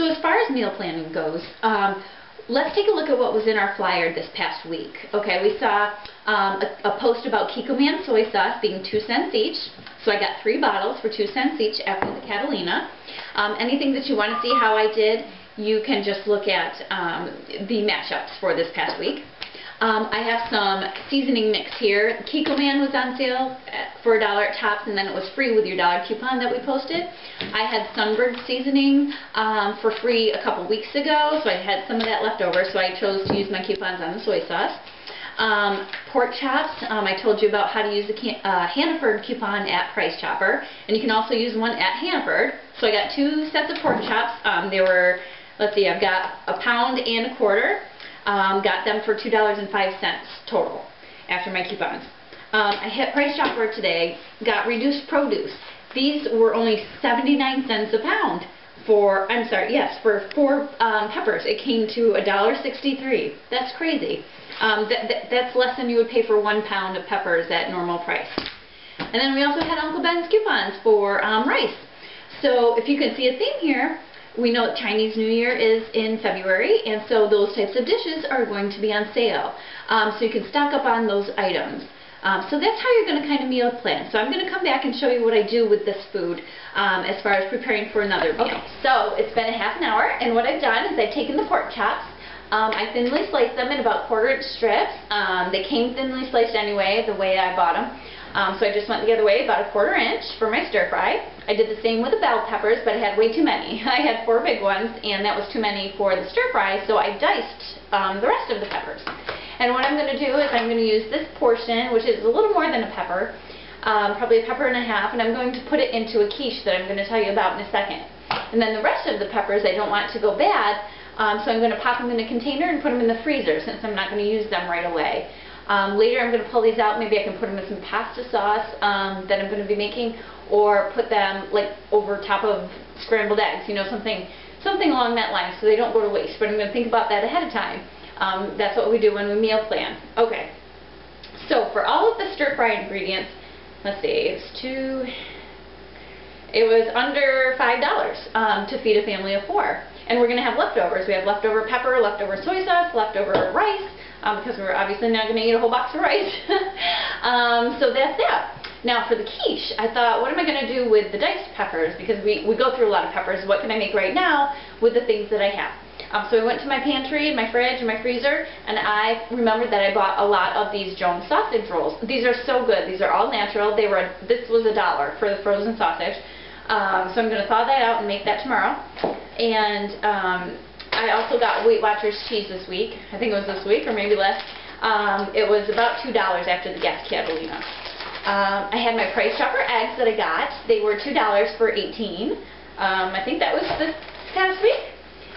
So as far as meal planning goes, let's take a look at what was in our flyer this past week. Okay, we saw a post about Kikkoman soy sauce being 2 cents each. So I got 3 bottles for 2 cents each after the Catalina. Anything that you want to see how I did, you can just look at the matchups for this past week. I have some seasoning mix here. Kikkoman was on sale for $1 at Tops, and then it was free with your $1 coupon that we posted. I had Sunbird seasoning for free a couple weeks ago, so I had some of that left over, so I chose to use my coupons on the soy sauce. Pork chops, I told you about how to use the Hannaford coupon at Price Chopper, and you can also use one at Hannaford. So I got 2 sets of pork chops. They were, let's see, I've got a pound and a quarter. Got them for $2.05 total after my coupons. I hit Price Chopper today, got reduced produce. These were only 79 cents a pound for, I'm sorry, yes, for 4 peppers. It came to $1.63. That's crazy. That's less than you would pay for 1 pound of peppers at normal price. And then we also had Uncle Ben's coupons for rice. So if you can see a theme here, we know Chinese New Year is in February, and so those types of dishes are going to be on sale. So you can stock up on those items. So that's how you're going to kind of meal plan. So I'm going to come back and show you what I do with this food as far as preparing for another meal. Okay, so it's been a half an hour, and what I've done is I've taken the pork chops. I thinly sliced them in about 1/4 inch strips. They came thinly sliced anyway, the way I bought them. So I just went the other way, about a 1/4 inch for my stir fry. I did the same with the bell peppers, but I had way too many. I had 4 big ones, and that was too many for the stir fry, so I diced the rest of the peppers. And what I'm going to do is I'm going to use this portion, which is a little more than a pepper, probably a pepper and a half, and I'm going to put it into a quiche that I'm going to tell you about in a second. And then the rest of the peppers, I don't want to go bad, so I'm going to pop them in a container and put them in the freezer since I'm not going to use them right away. Later I'm going to pull these out. Maybe I can put them in some pasta sauce that I'm going to be making, or put them like over top of scrambled eggs, you know, something along that line so they don't go to waste. But I'm going to think about that ahead of time. That's what we do when we meal plan. Okay, so for all of the stir fry ingredients, let's see, it was under $5 to feed a family of 4. And we're going to have leftovers. We have leftover pepper, leftover soy sauce, leftover rice, because we're obviously not going to eat a whole box of rice. So that's that. Now for the quiche, I thought, what am I going to do with the diced peppers? Because we go through a lot of peppers. What can I make right now with the things that I have? So I went to my pantry, my fridge, and my freezer, and I remembered that I bought a lot of these Jones sausage rolls. These are so good. These are all natural. This was $1 for the frozen sausage. So I'm going to thaw that out and make that tomorrow. And I also got Weight Watchers cheese this week. I think it was this week or maybe less. It was about $2 after the gas Catalina. I had my Price Chopper eggs that I got. They were $2 for 18. I think that was this past week.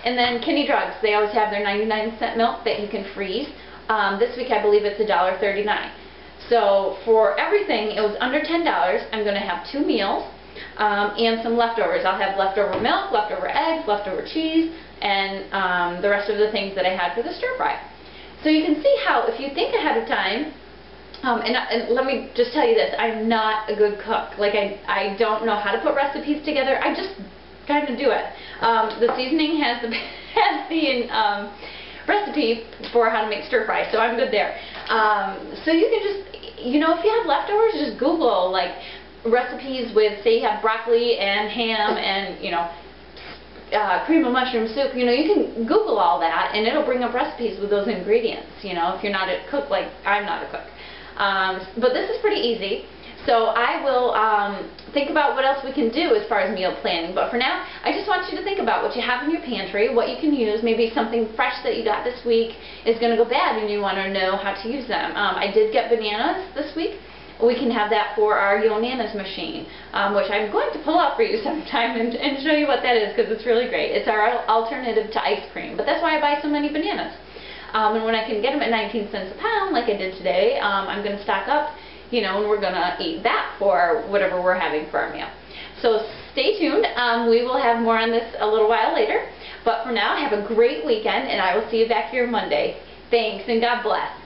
And then Kinney Drugs. They always have their 99-cent milk that you can freeze. This week I believe it's $1.39. So for everything, it was under $10. I'm going to have 2 meals. And some leftovers. I'll have leftover milk, leftover eggs, leftover cheese, and the rest of the things that I had for the stir fry. So you can see how, if you think ahead of time, and let me just tell you this, I'm not a good cook. Like, I don't know how to put recipes together. I just kind of do it. The seasoning has the recipe for how to make stir fry, so I'm good there. So you can just, you know, if you have leftovers, just Google, like, recipes with, say you have broccoli and ham and, you know, cream of mushroom soup. You know, you can Google all that and it'll bring up recipes with those ingredients, you know, if you're not a cook like I'm not a cook. But this is pretty easy. So I will think about what else we can do as far as meal planning. But for now, I just want you to think about what you have in your pantry, what you can use. Maybe something fresh that you got this week is going to go bad and you want to know how to use them. I did get bananas this week. We can have that for our Yonanas machine, which I'm going to pull out for you sometime and show you what that is, because it's really great. It's our alternative to ice cream, but that's why I buy so many bananas. And when I can get them at 19 cents a pound, like I did today, I'm going to stock up, you know, and we're going to eat that for whatever we're having for our meal. So stay tuned. We will have more on this a little while later. But for now, have a great weekend, and I will see you back here Monday. Thanks, and God bless.